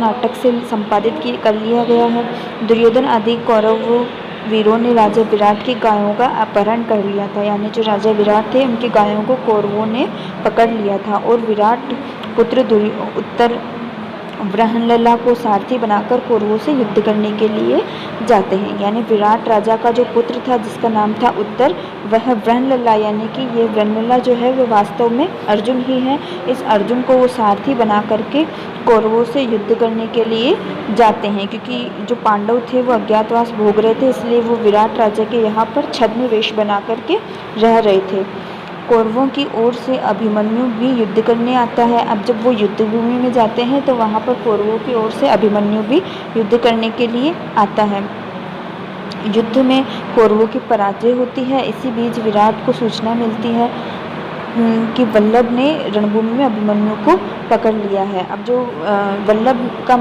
नाटक से संपादित कर लिया गया है। दुर्योधन आदि कौरव वीरों ने राजा विराट की गायों का अपहरण कर लिया था, यानी जो राजा विराट थे उनकी गायों को कौरवों ने पकड़ लिया था और विराट पुत्र उत्तर ब्रहणलला को सारथी बनाकर कौरवों से युद्ध करने के लिए जाते हैं। यानी विराट राजा का जो पुत्र था जिसका नाम था उत्तर, वह ब्रहणलला, यानी कि ये ब्रहणलला जो है वो वास्तव में अर्जुन ही है। इस अर्जुन को वो सारथी बना करके कौरवों से युद्ध करने के लिए जाते हैं, क्योंकि जो पांडव थे वो अज्ञातवास भोग रहे थे, इसलिए वो विराट राजा के यहाँ पर छद्म वेश बना करके रह रहे थे। कौरवों की ओर से अभिमन्यु भी युद्ध करने आता है। अब जब वो युद्ध भूमि में जाते हैं तो वहाँ पर कौरवों की ओर से अभिमन्यु भी युद्ध करने के लिए आता है। युद्ध में कौरवों की पराजय होती है। इसी बीच विराट को सूचना मिलती है कि वल्लभ ने रणभूमि में अभिमन्यु को पकड़ लिया है। अब जो वल्लभ का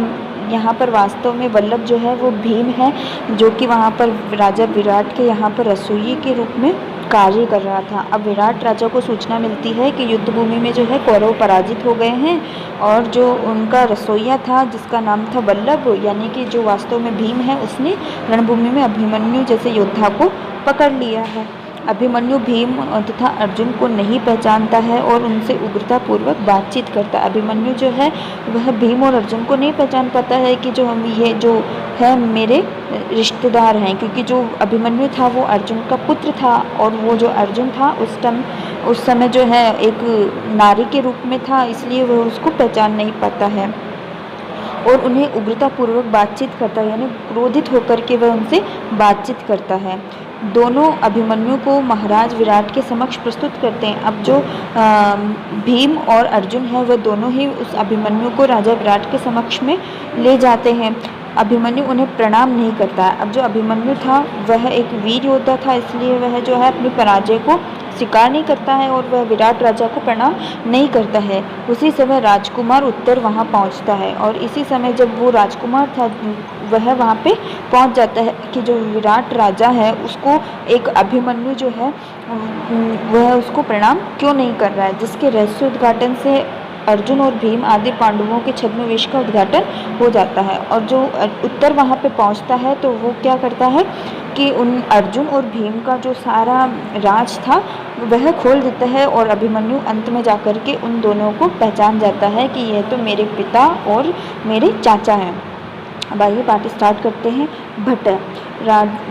यहाँ पर वास्तव में वल्लभ जो है वो भीम है, जो कि वहाँ पर राजा विराट के यहाँ पर रसोई के रूप में कार्य कर रहा था। अब विराट राजा को सूचना मिलती है कि युद्ध भूमि में जो है कौरव पराजित हो गए हैं और जो उनका रसोइया था जिसका नाम था वल्लभ, यानी कि जो वास्तव में भीम है, उसने रणभूमि में अभिमन्यु जैसे योद्धा को पकड़ लिया है। अभिमन्यु भीम तथा अर्जुन को नहीं पहचानता है और उनसे उग्रतापूर्वक बातचीत करता है। अभिमन्यु जो है वह भीम और अर्जुन को नहीं पहचान पाता है कि जो हम ये जो है मेरे रिश्तेदार हैं, क्योंकि जो अभिमन्यु था वो अर्जुन का पुत्र था और वो जो अर्जुन था उस समय जो है एक नारी के रूप में था, इसलिए वह उसको पहचान नहीं पाता है और उन्हें उग्रतापूर्वक बातचीत करता है, यानी क्रोधित होकर के वह उनसे बातचीत करता है। दोनों अभिमन्यु को महाराज विराट के समक्ष प्रस्तुत करते हैं। अब जो भीम और अर्जुन है वह दोनों ही उस अभिमन्यु को राजा विराट के समक्ष में ले जाते हैं। अभिमन्यु उन्हें प्रणाम नहीं करता है। अब जो अभिमन्यु था वह एक वीर योद्धा था, इसलिए वह जो है अपनी पराजय को स्वीकार नहीं करता है और वह विराट राजा को प्रणाम नहीं करता है। उसी समय राजकुमार उत्तर वहाँ पहुँचता है और इसी समय जब वो राजकुमार था वह वहाँ पे पहुँच जाता है कि जो विराट राजा है उसको एक अभिमन्यु जो है वह उसको प्रणाम क्यों नहीं कर रहा है, जिसके रहस्य उद्घाटन से अर्जुन और भीम आदि पांडवों के छद्मवेश का उद्घाटन हो जाता है। और जो उत्तर वहाँ पे पहुँचता है तो वो क्या करता है कि उन अर्जुन और भीम का जो सारा राज था वह खोल देता है और अभिमन्यु अंत में जाकर के उन दोनों को पहचान जाता है कि यह तो मेरे पिता और मेरे चाचा हैं। अब आइए पाठ स्टार्ट करते हैं। भट्ट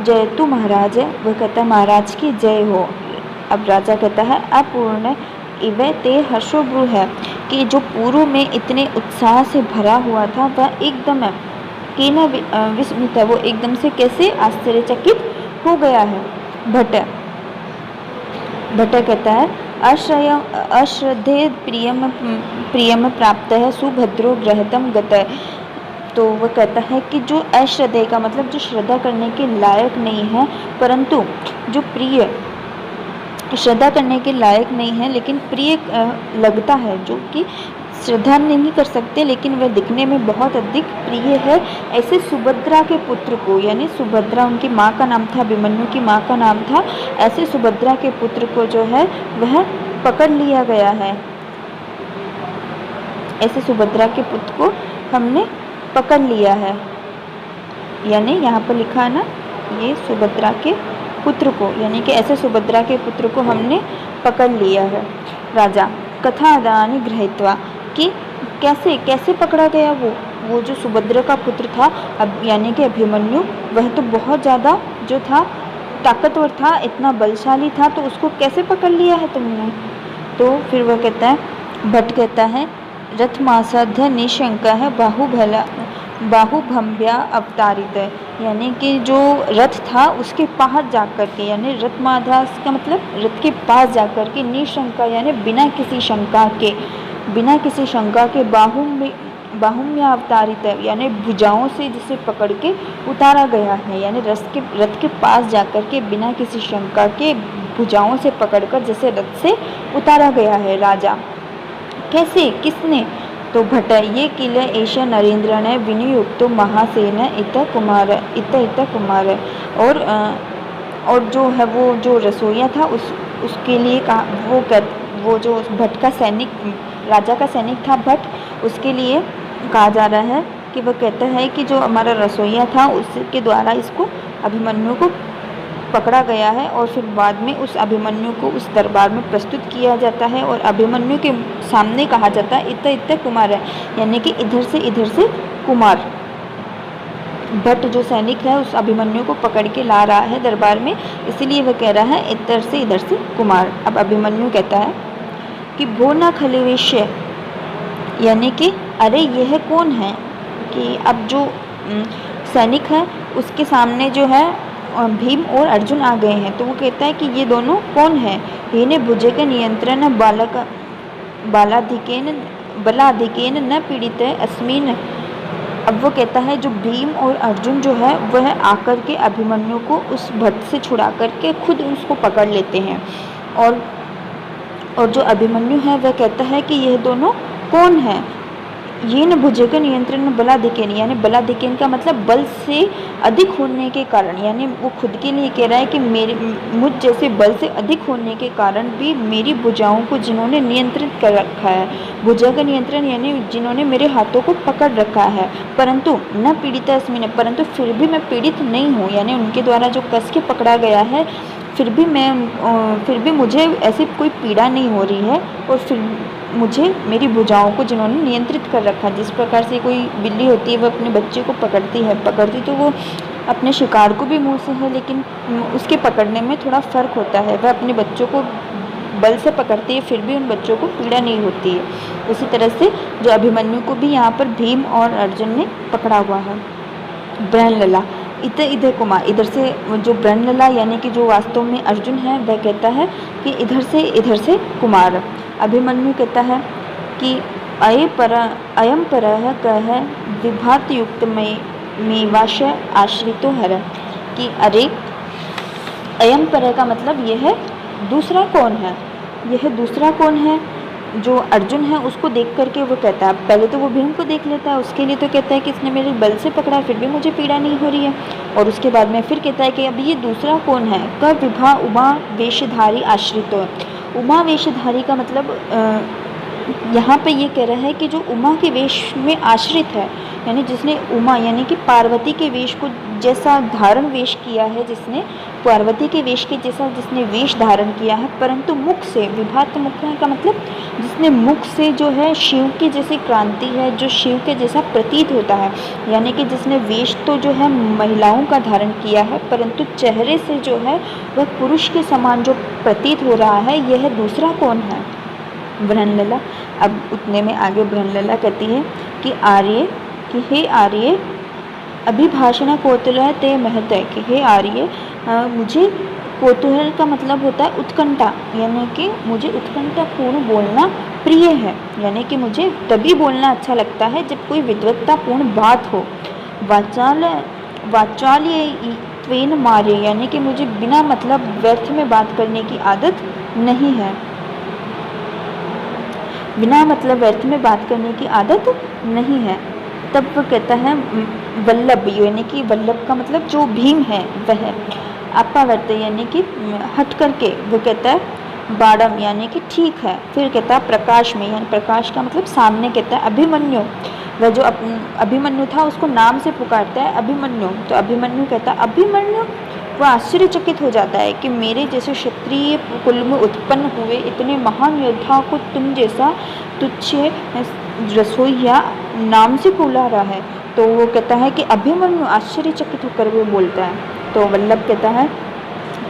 जय तू महाराज है, वह कहता है महाराज की जय हो। अब राजा कहता है अपूर्ण इव ते हर्षोभ्रु है, कि जो पूर्व में इतने उत्साह से भरा हुआ था वह एकदम कि न विस्मित है, वो एकदम से कैसे आश्चर्यचकित हो गया है। भट्ट कहता है अश्रद्धे प्रियम प्राप्त है सुभद्रो ग्रहतम गत। तो वह कहता है कि जो अश्रद्धेय का मतलब जो श्रद्धा करने के लायक नहीं है, परंतु जो प्रिय श्रद्धा करने के लायक नहीं है लेकिन प्रिय लगता है, जो कि श्रद्धा नहीं कर सकते लेकिन वह दिखने में बहुत अधिक प्रिय है, ऐसे सुभद्रा के पुत्र को, यानी सुभद्रा उनकी माँ का नाम था, अभिमन्यु की माँ का नाम था, ऐसे सुभद्रा के पुत्र को जो है वह पकड़ लिया गया है। ऐसे सुभद्रा के पुत्र को हमने पकड़ लिया है, यानी यहाँ पर लिखा है ना, ये सुभद्रा के पुत्र को, यानी कि ऐसे सुभद्रा के पुत्र को हमने पकड़ लिया है। राजा कथा अदानी गृहीत्वा, कि कैसे पकड़ा गया वो जो सुभद्रा का पुत्र था, अब यानी कि अभिमन्यु, वह तो बहुत ज़्यादा जो था ताकतवर था, इतना बलशाली था, तो उसको कैसे पकड़ लिया है तुमने। तो फिर वह कहता है, भट्ट कहता है रथमासाध्य निशंका है बाहुभम्या अवतारित, यानी कि जो रथ था उसके पास जाकर के, यानी रथमाधास का मतलब रथ के पास जाकर के, निशंका यानी बिना किसी शंका के बाहुम्य अवतारित है, यानी भुजाओं से जिसे पकड़ के उतारा गया है, यानी रथ के पास जाकर के बिना किसी शंका के भुजाओं से पकड़कर जैसे रथ से उतारा गया है। राजा कैसे, किसने। तो भट्ट ये किले ऐशा नरेंद्र ने विनियुक्त महासेन इत कुमार और जो है वो जो रसोइया था उसके लिए कहा, वो जो भट्ट का सैनिक, राजा का सैनिक था भट्ट, उसके लिए कहा जा रहा है कि वह कहता है कि जो हमारा रसोइया था उसके द्वारा इसको अभिमन्यु को पकड़ा गया है और फिर बाद में उस अभिमन्यु को उस दरबार में प्रस्तुत किया जाता है और अभिमन्यु के सामने कहा जाता है इतना इतना कुमार है, यानी कि इधर से कुमार। भट्ट जो सैनिक है उस अभिमन्यु को पकड़ के ला रहा है दरबार में, इसीलिए वह कह रहा है इधर से कुमार। अब अभिमन्यु कहता है कि भो न खलिवेश्य, यानी कि अरे यह कौन है, कि अब जो सैनिक है उसके सामने जो है भीम और अर्जुन आ गए हैं, तो वो कहता है कि ये दोनों कौन है। हेने भुजे का नियंत्रण बलाधिकेन न पीड़ित अस्मिन। अब वो कहता है जो भीम और अर्जुन जो है वह आकर के अभिमन्यु को उस भट्ट से छुड़ा करके खुद उसको पकड़ लेते हैं, और जो अभिमन्यु है वह कहता है कि यह दोनों कौन है। ये न भुजेगा नियंत्रण बलाधिकेन, यानी बलाधिकेन का मतलब बल से अधिक होने के कारण, यानी वो खुद के लिए कह रहा है कि मुझ जैसे बल से अधिक होने के कारण भी मेरी भुजाओं को जिन्होंने नियंत्रित कर रखा है, भुजा का नियंत्रण यानी जिन्होंने मेरे हाथों को पकड़ रखा है, परंतु न पीड़िता अस्मिन, परंतु फिर भी मैं पीड़ित नहीं हूँ, यानी उनके द्वारा जो कस के पकड़ा गया है फिर भी मुझे ऐसी कोई पीड़ा नहीं हो रही है, और फिर मुझे मेरी भुजाओं को जिन्होंने नियंत्रित कर रखा। जिस प्रकार से कोई बिल्ली होती है वह अपने बच्चे को पकड़ती तो वो अपने शिकार को भी मुंह से है, लेकिन उसके पकड़ने में थोड़ा फ़र्क होता है। वह अपने बच्चों को बल से पकड़ती है फिर भी उन बच्चों को पीड़ा नहीं होती है। उसी तरह से जो अभिमन्यु को भी यहाँ पर भीम और अर्जुन ने पकड़ा हुआ है। ब्रहणलला इधर कुमार, इधर से जो ब्रहणलला यानी कि जो वास्तव में अर्जुन है वह कहता है कि इधर से कुमार। अभिमन्यु कहता है कि अयम परः कह विभात युक्त में वाश आश्रितो हर, कि अरे अयम परः का मतलब यह है दूसरा कौन है, यह दूसरा कौन है। जो अर्जुन है उसको देख करके वो कहता है, पहले तो वो भीम को देख लेता है, उसके लिए तो कहता है कि इसने मेरे बल से पकड़ा फिर भी मुझे पीड़ा नहीं हो रही है, और उसके बाद में फिर कहता है कि अब ये दूसरा कौन है। क विभा उमा वेशधारी आश्रित हो, उमा वेशधारी का मतलब यहाँ पे ये कह रहा है कि जो उमा के वेश में आश्रित है, यानी जिसने उमा यानी कि पार्वती के वेश को जैसा धारण वेश किया है, जिसने पार्वती के वेश के जैसा जिसने वेश धारण किया है, परंतु मुख से विभात मुख का मतलब जिसने मुख से जो है शिव की जैसी क्रांति है, जो शिव के जैसा प्रतीत होता है, यानी कि जिसने वेश तो जो है महिलाओं का धारण किया है परंतु चेहरे से जो है वह पुरुष के समान जो प्रतीत हो रहा है, यह दूसरा कौन है। ब्रहणलला। अब उतने में आगे ब्रहणलला कहती है कि हे आर्य अभिभाषण कौतूहल ते महत, कि हे आर्य मुझे कौतूहल का मतलब होता है उत्कंठा, यानी कि मुझे उत्कंठापूर्ण बोलना प्रिय है, यानी कि मुझे तभी बोलना अच्छा लगता है जब कोई विद्वत्तापूर्ण बात हो। वाचाल्य त्वेन मारे, यानी कि मुझे बिना मतलब व्यर्थ में बात करने की आदत नहीं है, बिना मतलब व्यर्थ में बात करने की आदत नहीं है। तब वो कहता है वल्लभ, यानी कि वल्लभ का मतलब जो भीम है वह अपावर्त यानी कि हट करके, वो कहता है बाड़म यानी कि ठीक है। फिर कहता है प्रकाश में, यानी प्रकाश का मतलब सामने, कहता है अभिमन्यु, वह जो अभिमन्यु था उसको नाम से पुकारता है अभिमन्यु, तो अभिमन्यु कहता है अभिमन्यु। वह आश्चर्यचकित हो जाता है कि मेरे जैसे क्षत्रिय कुल में उत्पन्न हुए इतने महान योद्धा को तुम जैसा तुच्छ रसोइया नाम से बुला रहा है। तो वो कहता है कि अभिमन्यु आश्चर्यचकित होकर वो बोलता है। तो वल्लभ कहता है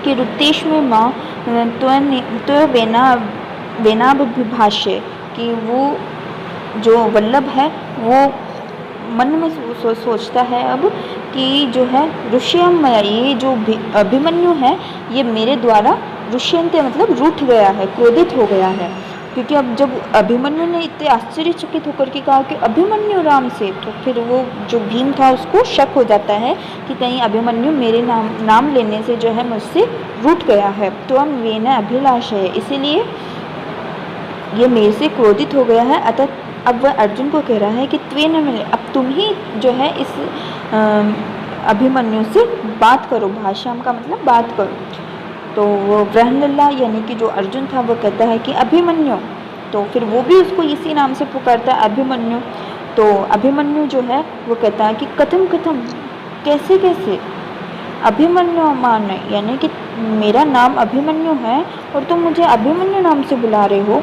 कि रुतेश में माँ तो वेनाभिभाष्य, कि वो जो वल्लभ है वो मन में सोचता है अब कि जो है ऋष्यमय, ये जो अभिमन्यु है ये मेरे द्वारा ऋष्यंत्य मतलब रूठ गया है, क्रोधित हो गया है। क्योंकि अब जब अभिमन्यु ने इतने आश्चर्यचकित होकर के कहा कि अभिमन्यु राम से, तो फिर वो जो भीम था उसको शक हो जाता है कि कहीं अभिमन्यु मेरे नाम लेने से जो है मुझसे रूठ गया है, तो हम वेन अभिलाष है, इसीलिए ये मेरे से क्रोधित हो गया है। अतः अब वह अर्जुन को कह रहा है कि त्वेन मिले, अब तुम ही जो है इस अभिमन्यु से बात करो, भाष्यम का मतलब बात करो। तो वो ब्रहणलला यानी कि जो अर्जुन था वो कहता है कि अभिमन्यु, तो फिर वो भी उसको इसी नाम से पुकारता है अभिमन्यु। तो अभिमन्यु जो है वो कहता है कि कथम कथम, कैसे कैसे, अभिमन्यु मान, यानी कि मेरा नाम अभिमन्यु है और तुम मुझे अभिमन्यु नाम से बुला रहे हो।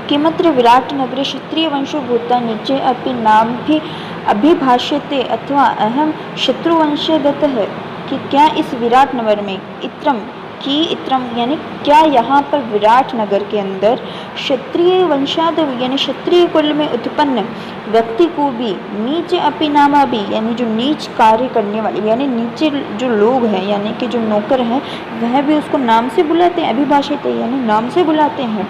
किमत्र विराट नगरे क्षत्रिय वंशो भूता नीचे अपनी नाम भी अभिभाष्यते अथवा अहम शत्रुवंशगत है, कि क्या इस विराट नगर में इत्रम की, इत्रम यानी क्या यहाँ पर विराट नगर के अंदर क्षत्रिय वंशाद यानी क्षत्रिय कुल में उत्पन्न व्यक्ति को भी नीच अपनी नामा भी, यानी जो नीच कार्य करने वाले यानी नीचे जो लोग हैं यानी कि जो नौकर हैं वह भी उसको नाम से बुलाते हैं, अभिभाषित यानी नाम से बुलाते हैं।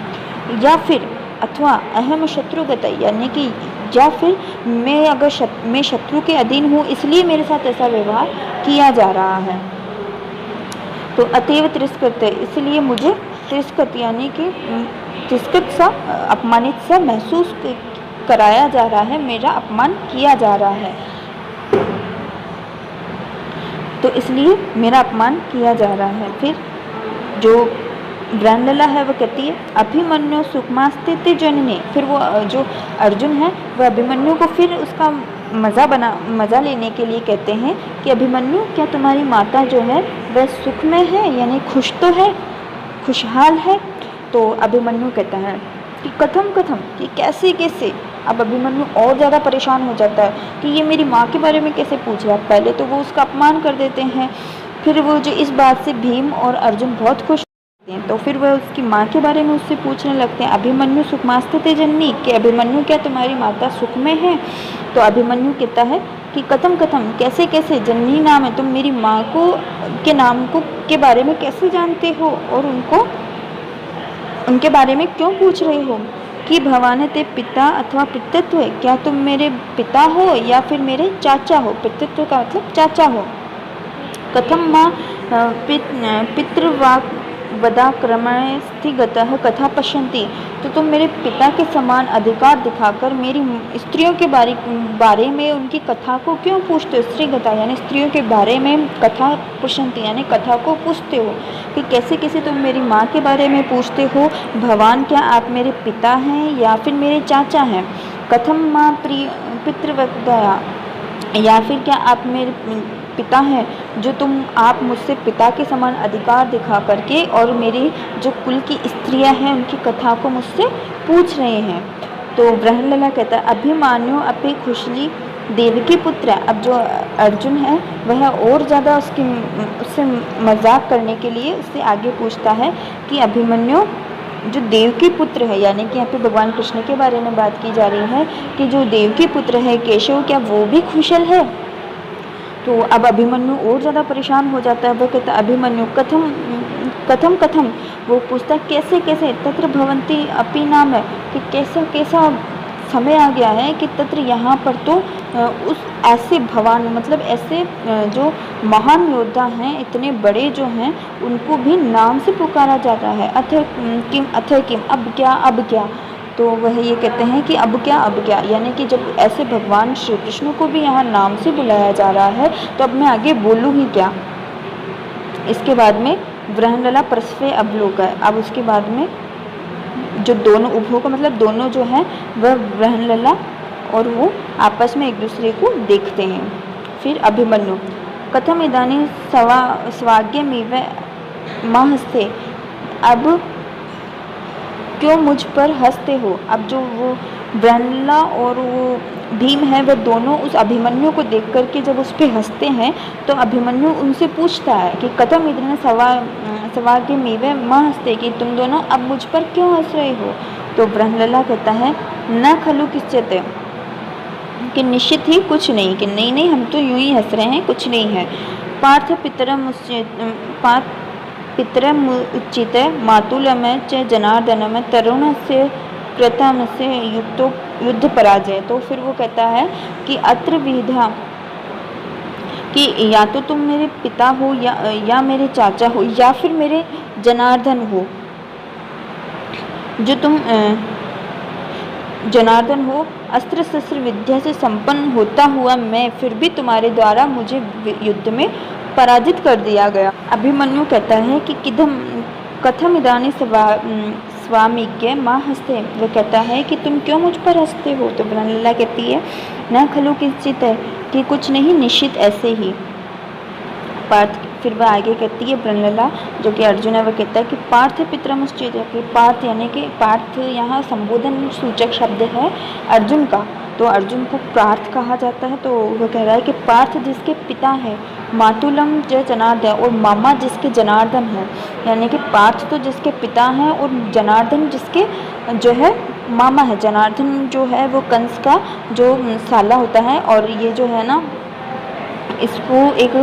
या फिर अथवा अहम शत्रुगत यानी कि या फिर मैं अगर मैं शत्रु के अधीन हूँ इसलिए मेरे साथ ऐसा व्यवहार किया जा रहा है। तो अतएव तिरस्कृत है, इसलिए मुझे तिरस्कृत यानी कि तिरस्कृत सा अपमानित सा महसूस कराया जा रहा है, मेरा अपमान किया जा रहा है, तो इसलिए मेरा अपमान किया जा रहा है। फिर जो ब्रह्मलला है वो कहती है अभिमन्यु सुखमास्ते जननी, फिर वो जो अर्जुन है वह अभिमन्यु को फिर उसका मज़ा लेने के लिए कहते हैं कि अभिमन्यु क्या तुम्हारी माता जो है वह सुख में है, यानी खुश तो है, खुशहाल है। तो अभिमन्यु कहता है कि कथम कथम, कि कैसे कैसे। अब अभिमन्यु और ज़्यादा परेशान हो जाता है कि ये मेरी माँ के बारे में कैसे पूछ रहा है। पहले तो वो उसका अपमान कर देते हैं, फिर वो जो इस बात से भीम और अर्जुन बहुत खुश होते हैं, तो फिर वह उसकी माँ के बारे में उससे पूछने लगते हैं अभिमन्यु सुखमास्ते जननी, कि अभिमन्यु क्या तुम्हारी माता सुख में है। तो अभिमन्यु कहता है कि कथम कथम, कैसे कैसे, जननी नाम है, तुम मेरी माँ को के नाम को के बारे में कैसे जानते हो और उनके बारे में क्यों पूछ रहे हो। कि भवान ते पिता अथवा पितृत्व है, क्या तुम मेरे पिता हो या फिर मेरे चाचा हो। पितृत्व का मतलब चाचा हो। कथम माँ पितृवाक वदाक्रमणे स्थिगतः कथा पश्यन्ति, तो तुम मेरे पिता के समान अधिकार दिखाकर मेरी स्त्रियों के बारे में उनकी कथा को क्यों पूछते हो। स्त्रीगता यानी स्त्रियों के बारे में कथा पश्यन्ति यानी कथा को पूछते हो, कि कैसे कैसे तुम मेरी माँ के बारे में पूछते हो। भगवान क्या आप मेरे पिता हैं या फिर मेरे चाचा हैं। कथम माँ पितृवदया, या फिर क्या आप मेरे पिता हैं जो आप मुझसे पिता के समान अधिकार दिखा करके और मेरी जो कुल की स्त्रियां हैं उनकी कथा को मुझसे पूछ रहे हैं। तो ब्रह्मलला कहता है अभिमान्यो अपि खुशली देवकी पुत्र है। अब जो अर्जुन है वह और ज़्यादा उससे मजाक करने के लिए उससे आगे पूछता है कि अभिमन्यु जो देवकी पुत्र है, यानी कि यहाँ पे भगवान कृष्ण के बारे में बात की जा रही है कि जो देवकी पुत्र है केशव, क्या वो भी कुशल है। तो अब अभिमन्यु और ज़्यादा परेशान हो जाता है। वो कहता है अभिमन्यु कथम कथम, वो पूछता है कैसे कैसे। तत्र भवंती अपी नाम है, कि कैसा कैसा समय आ गया है कि तत्र यहाँ पर तो उस ऐसे भवान मतलब ऐसे जो महान योद्धा हैं इतने बड़े जो हैं उनको भी नाम से पुकारा जाता है। अथ किम, अब क्या। तो वह ये कहते हैं कि अब क्या, यानी कि जब ऐसे भगवान श्री कृष्ण को भी यहाँ नाम से बुलाया जा रहा है तो अब मैं आगे बोलूँ ही क्या। इसके बाद में ब्रह्मलला परस्वे अवलोक है। अब उसके बाद में जो दोनों उभों का मतलब दोनों जो हैं वह ब्रह्मलला और वो आपस में एक दूसरे को देखते हैं। फिर अभिमन्यु कथम इदानी स्वाग्यमेव महस्ते, अब क्यों मुझ पर हंसते हो। अब जो वो ब्रह्मलला और वो भीम है वह दोनों उस अभिमन्यु को देख करके जब उस पर हंसते हैं तो अभिमन्यु उनसे पूछता है कि कथम इतने सवाग्य मीवे माँ हंसते, कि तुम दोनों अब मुझ पर क्यों हंस रहे हो। तो ब्रह्मलला कहता है न खलु किश्चित, कि निश्चित ही कुछ नहीं, कि नहीं हम तो यूं ही हंस रहे हैं, कुछ नहीं है। पार्थ पितरम उच्चित मातुलम च जनार्दनम तरुण से कृतम से युद्ध पराजय। तो फिर वो कहता है कि अत्र विधा, कि या तो तुम मेरे पिता हो या मेरे चाचा हो या फिर मेरे जनार्दन हो, जो तुम जनार्दन हो। अस्त्र शस्त्र विद्या से संपन्न होता हुआ मैं फिर भी तुम्हारे द्वारा मुझे युद्ध में पराजित कर दिया गया। अभिमन्यु कहता है कि कथम इदानी स्वामी के माँ हंसते। वो कहता है कि तुम क्यों मुझ पर हंसते हो? तो ब्रह्मलला कहती है न खलु किंचित है, कि कुछ नहीं, निश्चित ऐसे ही। पार्थ फिर वह आगे कहती है ब्रह्मलला, जो कि अर्जुन है, वह कहता है कि पार्थ पितरमुश्चित है, कि पार्थ यानी कि पार्थ यहाँ संबोधन सूचक शब्द है अर्जुन का, तो अर्जुन को पार्थ कहा जाता है। तो वह कह रहा है कि पार्थ जिसके पिता है, मातुलम ज जनार्दन, और मामा जिसके जनार्दन है, यानी कि पार्थ तो जिसके पिता हैं और जनार्दन जिसके जो है मामा है। जनार्दन जो है वो कंस का जो साला होता है, और ये जो है ना इसको एक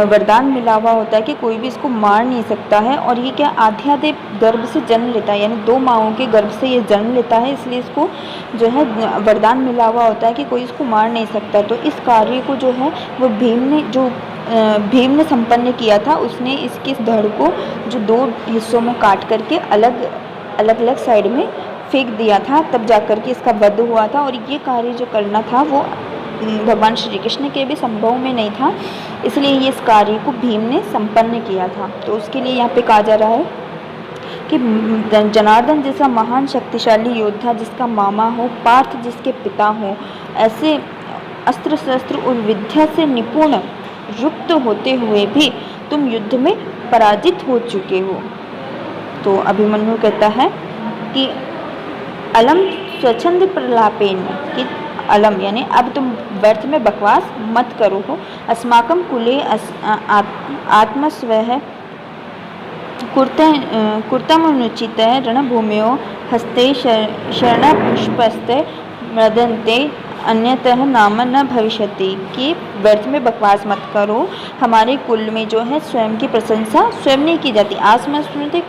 वरदान मिला हुआ होता है कि कोई भी इसको मार नहीं सकता है, और ये क्या आध्यादेव गर्भ से जन्म लेता है, यानी 2 माओं के गर्भ से ये जन्म लेता है, इसलिए इसको जो है वरदान मिला हुआ होता है कि कोई इसको मार नहीं सकता। तो इस कार्य को जो है वो भीम ने संपन्न किया था। उसने इसके धड़ को जो 2 हिस्सों में काट करके अलग अलग साइड में फेंक दिया था, तब जाकर के इसका वध हुआ था। और ये कार्य जो करना था वो भगवान श्री कृष्ण के भी संभव में नहीं था, इसलिए ये इस कार्य को भीम ने संपन्न किया था। तो उसके लिए यहाँ पे कहा जा रहा है कि जनार्दन जैसा महान शक्तिशाली योद्धा जिसका मामा हो, पार्थ जिसके पिता हो, ऐसे अस्त्र शस्त्र और विद्या से निपुण युक्त होते हुए भी तुम युद्ध में पराजित हो चुके हो। तो अभिमन्यु कहता है कि अलम स्वच्छंद प्रलापेन, कि अलम यानी अब तुम व्यर्थ में बकवास मत करो हो। अस्माकम कुले आत्मस्वः कुर्तमनुचित रणभूम्यो हस्ते शरणपुष्पस्ते मृदन्ते अन्यतः नाम न भविष्यति, कि व्यर्थ में बकवास मत करो। हमारे कुल में जो है स्वयं की प्रशंसा स्वयं नहीं की जाती। आत्मस्मृति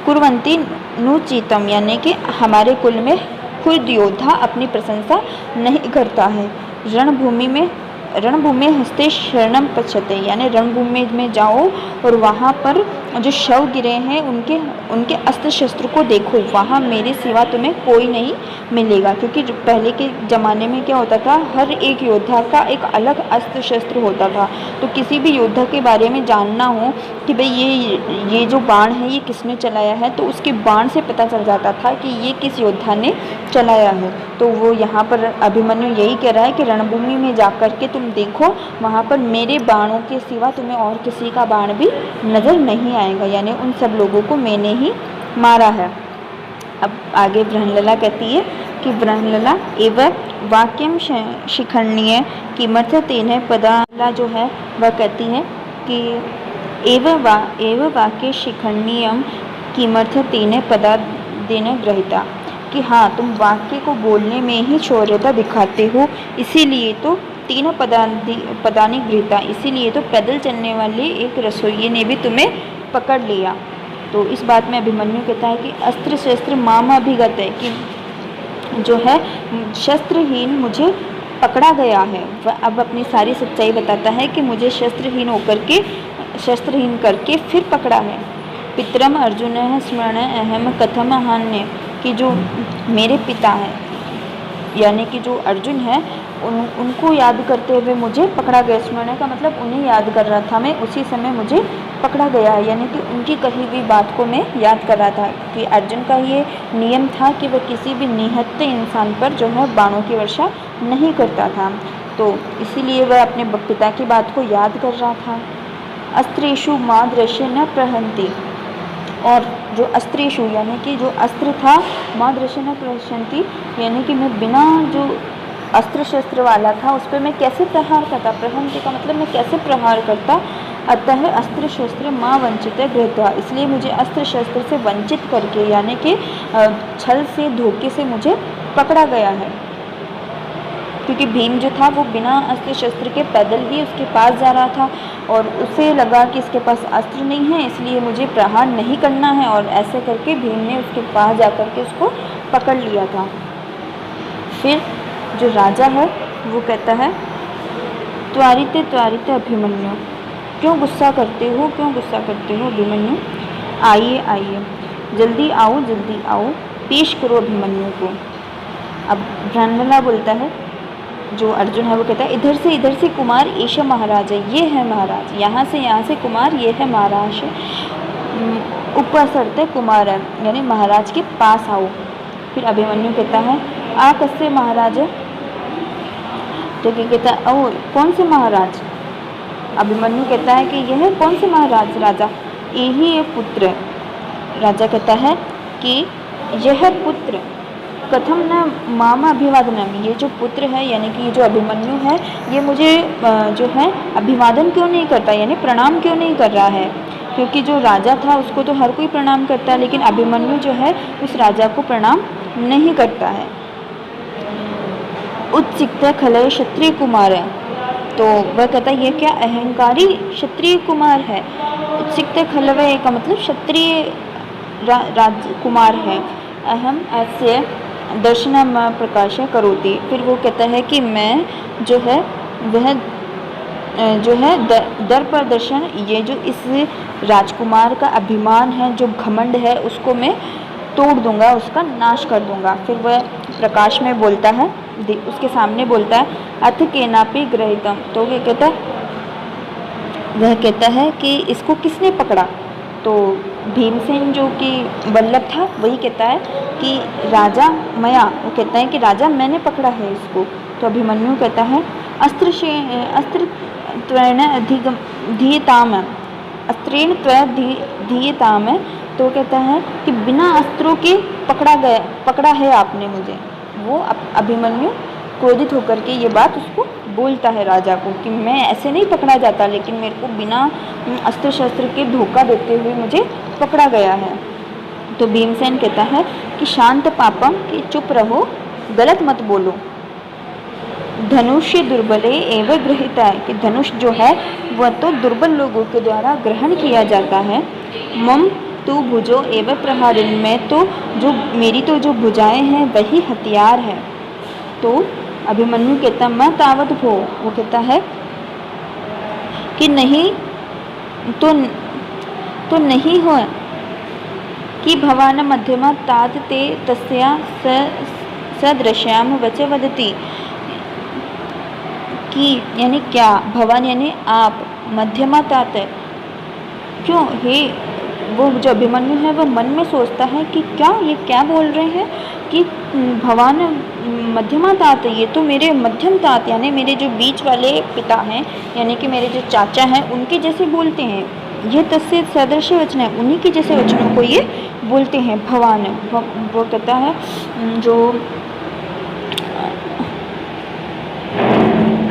कुर्वन्ति नुचितम, यानी कि हमारे कुल में खुद योद्धा अपनी प्रशंसा नहीं करता है। रणभूमि हस्ते शरणम पश्यते, यानी रणभूमि में जाओ और वहाँ पर जो शव गिरे हैं उनके अस्त्र शस्त्र को देखो, वहाँ मेरे सिवा तुम्हें कोई नहीं मिलेगा। क्योंकि जो पहले के ज़माने में क्या होता था, हर एक योद्धा का एक अलग अस्त्र शस्त्र होता था। तो किसी भी योद्धा के बारे में जानना हो कि भाई ये जो बाण है ये किसने चलाया है, तो उसके बाण से पता चल जाता था कि ये किस योद्धा ने चलाया है। तो वो यहाँ पर अभिमन्यु यही कह रहा है कि रणभूमि में जाकर के तुम देखो, वहाँ पर मेरे बाणों के सिवा तुम्हें और किसी का बाण भी नज़र नहीं आएगा, यानी उन सब लोगों को मैंने ही मारा है। अब आगे ब्रह्मलला कहती है कि ब्रह्मलला एवं वाक्यम शिखंडीय किमर्थ तेन पदा, जो है वह कहती है कि एवं वाक्य शिखंडीयम किमर्थ तेन पदा देन ग्रहिता, कि हाँ तुम वाक्य को बोलने में ही शौर्यता दिखाते हो, इसीलिए तो 3 पदानी गृहीता, इसीलिए तो पैदल चलने वाले एक रसोइये ने भी तुम्हें पकड़ लिया। तो इस बात में अभिमन्यु कहता है कि अस्त्र शस्त्र माम अभिगत है, कि जो है शस्त्रहीन मुझे पकड़ा गया है। वह अब अपनी सारी सच्चाई बताता है कि मुझे शस्त्रहीन करके फिर पकड़ा है। पितरम अर्जुन है स्मरण अहम कथम हान्य, कि जो मेरे पिता हैं यानी कि जो अर्जुन है उनको याद करते हुए मुझे पकड़ा गया। स्मरण का मतलब उन्हें याद कर रहा था मैं, उसी समय मुझे पकड़ा गया है, यानी कि उनकी कही हुई बात को मैं याद कर रहा था। कि अर्जुन का ये नियम था कि वह किसी भी निहत्थे इंसान पर जो है बाणों की वर्षा नहीं करता था, तो इसीलिए वह अपने पिता की बात को याद कर रहा था। अस्त्रेषु मां दृश्य न प्रहंती, और जो अस्त्रेषु यानी कि जो अस्त्र था, मां दृश्य न प्रहंती यानी कि मैं बिना जो अस्त्र शस्त्र वाला था उस पर मैं कैसे प्रहार करता। प्रहंती का मतलब मैं कैसे प्रहार करता। अतः अस्त्र शस्त्र मां वंचित गृहीत्वा, इसलिए मुझे अस्त्र शस्त्र से वंचित करके यानी कि छल से धोखे से मुझे पकड़ा गया है। क्योंकि भीम जो था वो बिना अस्त्र शस्त्र के पैदल ही उसके पास जा रहा था और उसे लगा कि इसके पास अस्त्र नहीं है, इसलिए मुझे प्रहार नहीं करना है, और ऐसे करके भीम ने उसके पास जाकर के उसको पकड़ लिया था। फिर जो राजा है वो कहता है त्वरित अभिमन्यु, क्यों गुस्सा करते हो अभिमन्यु, आइए जल्दी आओ पेश करो अभिमन्यु को। अब ब्रह्मलला बोलता है, जो अर्जुन है वो कहता है इधर से कुमार ऐशा महाराज है, ये है महाराज, यहाँ से कुमार, ये है महाराज। उपसरते कुमार, यानी महाराज के पास आओ। फिर अभिमन्यु कहता है आ कस्से महाराज, तो क्या कहता है ओ कौन से महाराज। अभिमन्यु कहता है कि यह कौन से महाराज राजा, यही ये पुत्र। राजा कहता है कि यह पुत्र कथम न मामा अभिवादनम, ये जो पुत्र है यानी कि ये जो अभिमन्यु है ये मुझे जो है अभिवादन क्यों नहीं करता, यानी प्रणाम क्यों नहीं कर रहा है। क्योंकि जो राजा था उसको तो हर कोई प्रणाम करता है, लेकिन अभिमन्यु जो है उस राजा को प्रणाम नहीं करता है। उत्सिक्त खलय क्षत्रिय कुमार है, तो वह कहता है ये क्या अहंकारी क्षत्रिय कुमार है। उत्सिक्त खलवय का मतलब क्षत्रिय राजकुमार है। अहम अस्य दर्शन प्रकाश करोति, फिर वो कहता है कि मैं जो है वह जो है दर प्रदर्शन, ये जो इस राजकुमार का अभिमान है, जो घमंड है, उसको मैं तोड़ दूंगा, उसका नाश कर दूंगा। फिर वह प्रकाश में बोलता है, उसके सामने बोलता है अथ केनापि गृहीतम, तो क्या कहता है, वह कहता है कि इसको किसने पकड़ा। तो भीमसेन जो कि वल्लभ था वही कहता है कि राजा मया, वो कहता है कि राजा मैंने पकड़ा है इसको। तो अभिमन्यु कहता है अस्त्र त्वेन धीयताम, अस्त्रेण त्वया धीयताम, तो कहता है कि बिना अस्त्रों के पकड़ा है आपने मुझे। वो अभिमन्यु क्रोधित होकर के ये बात उसको बोलता है राजा को कि मैं ऐसे नहीं पकड़ा जाता, लेकिन मेरे को बिना अस्त्र शस्त्र के धोखा देते हुए मुझे पकड़ा गया है। तो भीमसेन कहता है कि शांत पापम, कि चुप रहो, गलत मत बोलो। धनुष दुर्बले एवं गृहीता है, कि धनुष जो है वह तो दुर्बल लोगों के द्वारा ग्रहण किया जाता है। मम तू भुजो एवं प्रहारिन, में तो जो मेरी तो जो भुजाएं हैं वही हथियार है। तो अभिमन्यु कहता मैं तावत भो, वो कहता है कि नहीं तो नहीं हो कि भवान मध्यमा तात ते तस्या सदृश्याम वच वदति, कि यानी क्या, भवान यानी आप, मध्यमा तात क्यों, हे वो जो अभिमन्यु है वो मन में सोचता है कि क्या ये क्या बोल रहे हैं कि भवान मध्यमा तात, ये तो मेरे मध्यम तात यानी मेरे जो बीच वाले पिता हैं, यानी कि मेरे जो चाचा हैं उनके जैसे बोलते हैं। ये तस्य सदृश वचन है, उन्हीं के जैसे वचनों को ये बोलते हैं। भवान वो कहता है जो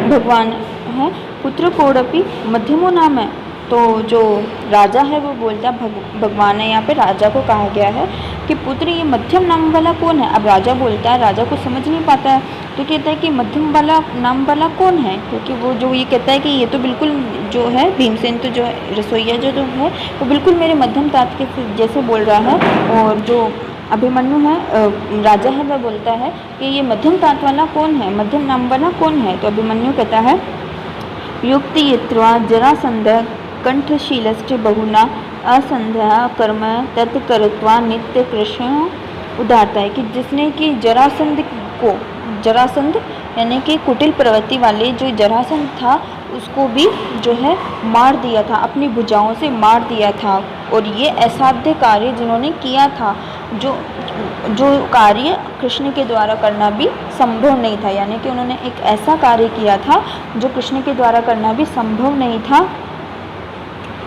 भगवान है, पुत्र कोड़पी मध्यमो नाम है, तो जो राजा है वो बोलता है, भगवान है, यहाँ पे राजा को कहा गया है कि पुत्र ये मध्यम नाम वाला कौन है। अब राजा बोलता है, राजा को समझ नहीं पाता है, तो कहता है कि मध्यम वाला नाम वाला कौन है, क्योंकि वो जो ये कहता है कि ये तो बिल्कुल जो है भीमसेन तो जो रसोईया जो है वो बिल्कुल मेरे मध्यम तात के जैसे बोल रहा है। और जो अभिमन्यु है राजा है वह बोलता है कि ये मध्यम तात वाला कौन है, मध्यम नाम वाला कौन है। तो अभिमन्यु कहता है युक्ति यत्वा जरासंध कंठशीलश्च बहुना असंध्या कर्म तत्कर्त्वा नित्य कृष्ण उदारता है, कि जिसने कि जरासंध यानी कि कुटिल प्रवृत्ति वाले जो जरासंध था उसको भी जो है मार दिया था, अपनी भुजाओं से मार दिया था। और ये असाध्य कार्य जिन्होंने किया था, जो कार्य कृष्ण के द्वारा करना भी संभव नहीं था, यानी कि उन्होंने एक ऐसा कार्य किया था जो कृष्ण के द्वारा करना भी संभव नहीं था,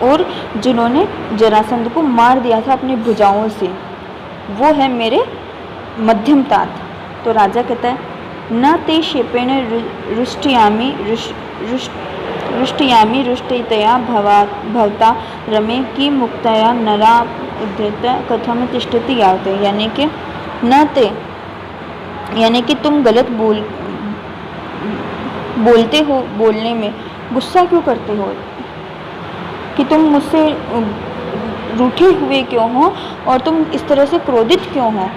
और जिन्होंने जरासंध को मार दिया था अपनी भुजाओं से, वो है मेरे मध्यम तात। तो राजा कहता है न ते शेपेण रुष्टयामि रुष्टितया भवता रमे की मुक्तया नरा उद्धृत कथम तिष्ठति यावते, यानी कि न ते यानी कि तुम गलत बोलते हो, बोलने में गुस्सा क्यों करते हो, कि तुम मुझसे रूठे हुए क्यों हो और तुम इस तरह से क्रोधित क्यों हो।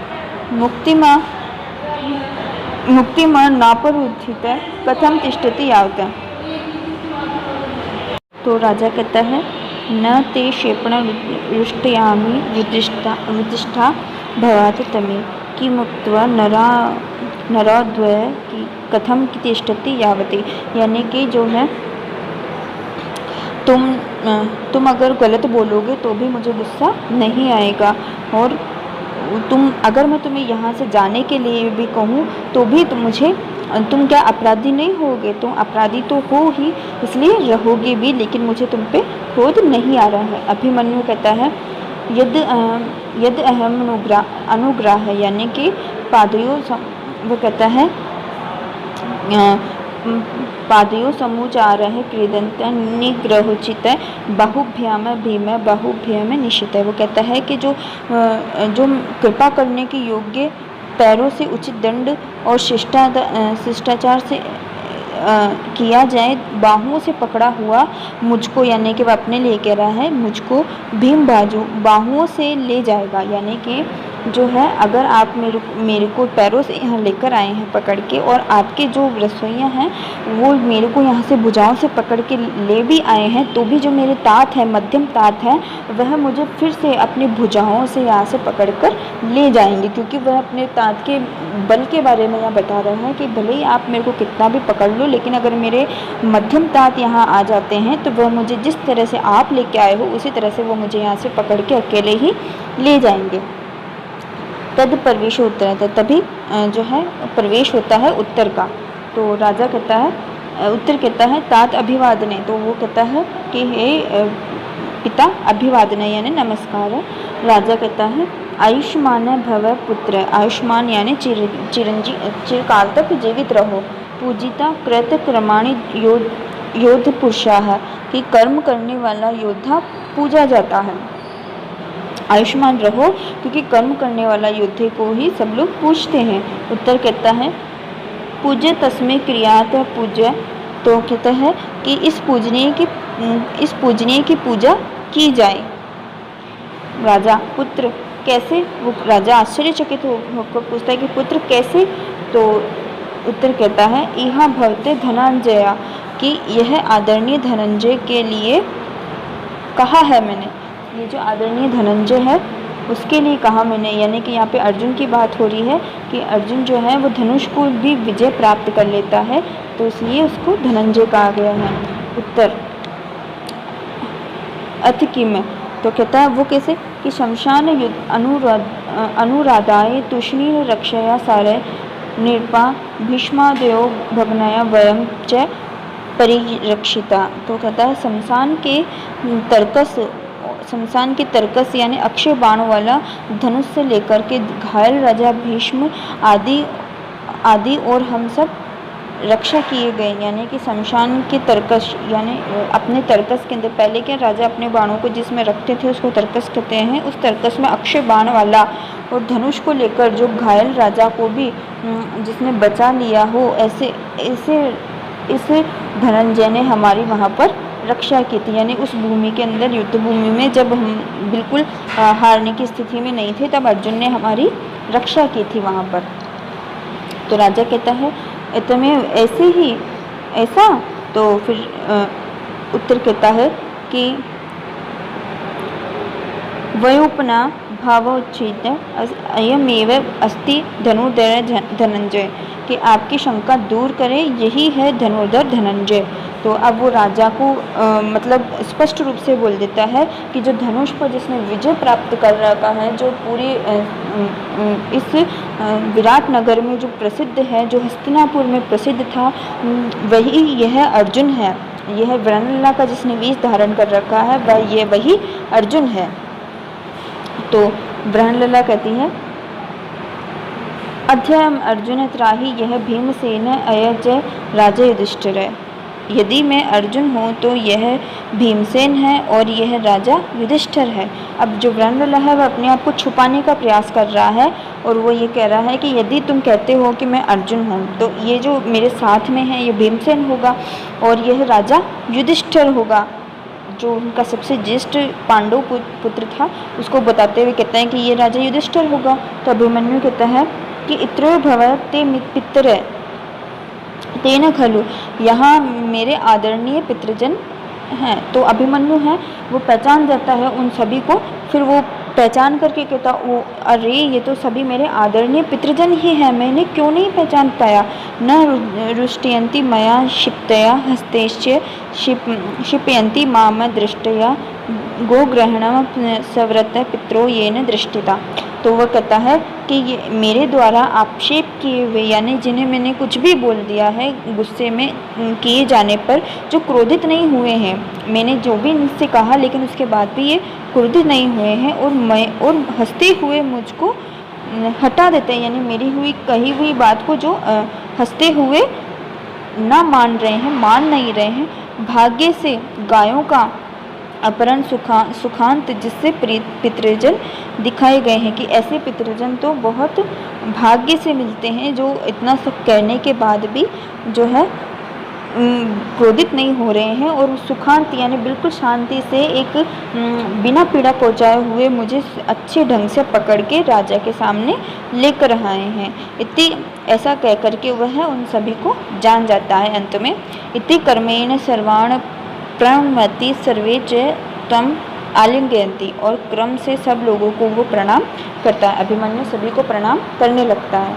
मुक्तिमा नापरुद्धित कथम तिष्ठति यावत। तो राजा कहता है न ते क्षेपण रुष्टयामि रुदिष्ठा भवात तमे कि मुक्त्वा नराद्वय की कथम तिष्ठति यावती, यानी कि जो है तुम अगर गलत बोलोगे तो भी मुझे गुस्सा नहीं आएगा, और अगर मैं तुम्हें यहाँ से जाने के लिए भी कहूँ तो भी तुम क्या अपराधी नहीं होगे? तुम अपराधी तो हो ही, इसलिए रहोगे भी, लेकिन मुझे तुम पे क्रोध नहीं आ रहा है। अभिमन्यु कहता है यद अहम अनुग्रह है, यानी कि वो कहता है पादयो समुचार है क्रीदंत निग्रहोचित बाहुभ्याम भीम बाहुभ्याम निशित है। वो कहता है कि जो कृपा करने के योग्य पैरों से उचित दंड और शिष्टाचार से किया जाए, बाहुओं से पकड़ा हुआ मुझको, यानी कि वह अपने लिए कह रहा है, मुझको भीम बाहुओं से ले जाएगा। यानी कि जो है, अगर आप मेरे को पैरों से यहाँ लेकर आए हैं पकड़ के, और आपके जो रसोइयाँ हैं वो मेरे को यहाँ से भुजाओं से पकड़ के ले भी आए हैं, तो भी जो मेरे तात है, मध्यम तात है, वह मुझे फिर से अपनी भुजाओं से यहाँ से पकड़ कर ले जाएंगे, क्योंकि वह अपने तात के बल के बारे में यहाँ बता रहे हैं कि भले ही आप मेरे को कितना भी पकड़ लो, लेकिन अगर मेरे मध्यम तात यहाँ आ जाते हैं तो वह मुझे जिस तरह से आप लेके आए हो उसी तरह से वो मुझे यहाँ से पकड़ के अकेले ही ले जाएंगे। तद प्रवेश उत्तर, तभी जो है प्रवेश होता है उत्तर का। तो राजा कहता है, उत्तर कहता है तात अभिवादने, तो वो कहता है कि हे पिता अभिवादन यानी नमस्कार है। राजा कहता है आयुष्मान भव पुत्र, आयुष्मान यानी चिरकाल तक जीवित रहो। पूजिता कृत क्रमाणी योद्ध पुरुषाः, कि कर्म करने वाला योद्धा पूजा जाता है। आयुष्मान रहो क्योंकि कर्म करने वाला योद्धे को ही सब लोग पूजते हैं। उत्तर कहता है पूज्य तस्मै क्रियात पूज्य, तो कहता है कि इस पूजनीय की पूजा की जाए। राजा पुत्र कैसे? वो राजा आश्चर्यचकित होकर पूछता है कि पुत्र कैसे? तो उत्तर कहता है इहा भवते धनंजया, कि यह आदरणीय धनंजय के लिए कहा है मैंने। ये जो आदरणीय धनंजय है उसके लिए कहा मैंने, यानी कि यहाँ पे अर्जुन की बात हो रही है कि अर्जुन जो है वो धनुष को भी विजय प्राप्त कर लेता है, तो इसलिए उसको धनंजय कहा गया है। उत्तर अथ किम, तो कहता है वो कैसे कि शमशान युद्ध अनुराधाय तुष्णीर रक्षया सारे निरपा भीष्मादयो भग्नया वयम च परिरक्षिता। तो कहता है शमशान के तर्कस यानी अक्षय बाण वाला धनुष से लेकर के घायल राजा भीष्म आदि और हम सब रक्षा किए गए। यानी कि शमशान के तर्कस यानी अपने तर्कस के अंदर, पहले क्या राजा अपने बाणों को जिसमें रखते थे उसको तर्कस कहते हैं, उस तर्कस में अक्षय बाण वाला और धनुष को लेकर जो घायल राजा को भी जिसने बचा लिया हो, ऐसे धनंजय ने हमारी वहाँ पर रक्षा की थी। यानी उस भूमि के अंदर, युद्ध भूमि में जब हम बिल्कुल हारने की स्थिति में नहीं थे, तब अर्जुन ने हमारी रक्षा की थी वहाँ पर। तो राजा कहता है तुम्हें ऐसे ही ऐसा? तो फिर उत्तर कहता है कि वयोपना भावोच्छेद अयमेव अस्ति धनुर्धर धनंजय, कि आपकी शंका दूर करें, यही है धनुर्धर धनंजय। तो अब वो राजा को मतलब स्पष्ट रूप से बोल देता है कि जो धनुष पर जिसने विजय प्राप्त कर रखा है, जो पूरी इस विराट नगर में जो प्रसिद्ध है, जो हस्तिनापुर में प्रसिद्ध था, वही यह अर्जुन है। यह वृणलला का जिसने वेश धारण कर रखा है वही अर्जुन है। तो वृणलला कहती है अध्ययम अर्जुन त्राही यह भीमसेन अयज राजा युधिष्ठिर है। यदि मैं अर्जुन हूँ तो यह भीमसेन है और यह राजा युधिष्ठिर है। अब जो वृणलला है वह अपने आप को छुपाने का प्रयास कर रहा है और वो ये कह रहा है कि यदि तुम कहते हो कि मैं अर्जुन हूँ तो ये जो मेरे साथ में है ये भीमसेन होगा और यह राजा युधिष्ठिर होगा, जो उनका सबसे ज्येष्ठ पांडव पुत्र था। उसको बताते हुए कहते हैं कि ये राजा युधिष्ठिर होगा। तो अभिमन्यु कहता है कि इत्रो भव ते पितर तेन खलु, यहाँ मेरे आदरणीय पितृजन हैं। तो अभिमन्यु है वो पहचान जाता है उन सभी को, फिर वो पहचान करके कहता, ओ अरे ये तो सभी मेरे आदरणीय पितृजन ही हैं, मैंने क्यों नहीं पहचान पाया। न रुष्टयन्ति मया क्षिप्तया हस्तैश्च क्षिपयन्ति माम दृष्टया गोग्रहणम सव्रत पितरो येन दृष्टिता। तो वह कहता है कि ये मेरे द्वारा आक्षेप किए हुए, यानी जिन्हें मैंने कुछ भी बोल दिया है गुस्से में किए जाने पर, जो क्रोधित नहीं हुए हैं, मैंने जो भी इनसे कहा लेकिन उसके बाद भी ये क्रोधित नहीं हुए हैं और हंसते हुए मुझको हटा देते हैं, यानी मेरी हुई कही हुई बात को जो हंसते हुए ना मान रहे हैं, मान नहीं रहे हैं। भाग्य से गायों का अपहरण सुखांत, जिससे पितृजन दिखाए गए हैं कि ऐसे पितृजन तो बहुत भाग्य से मिलते हैं जो इतना सब करने के बाद भी जो है क्रोधित नहीं हो रहे हैं और सुखांत यानी बिल्कुल शांति से एक बिना पीड़ा पहुंचाए हुए मुझे अच्छे ढंग से पकड़ के राजा के सामने लेकर आए हैं। इति ऐसा कह करके वह उन सभी को जान जाता है। अंत में इति कर्मेण सर्वाण प्रणमति सर्वे च तम आलिंगयन्ति, और क्रम से सब लोगों को वो प्रणाम करता है। अभिमन्यु सभी को प्रणाम करने लगता है।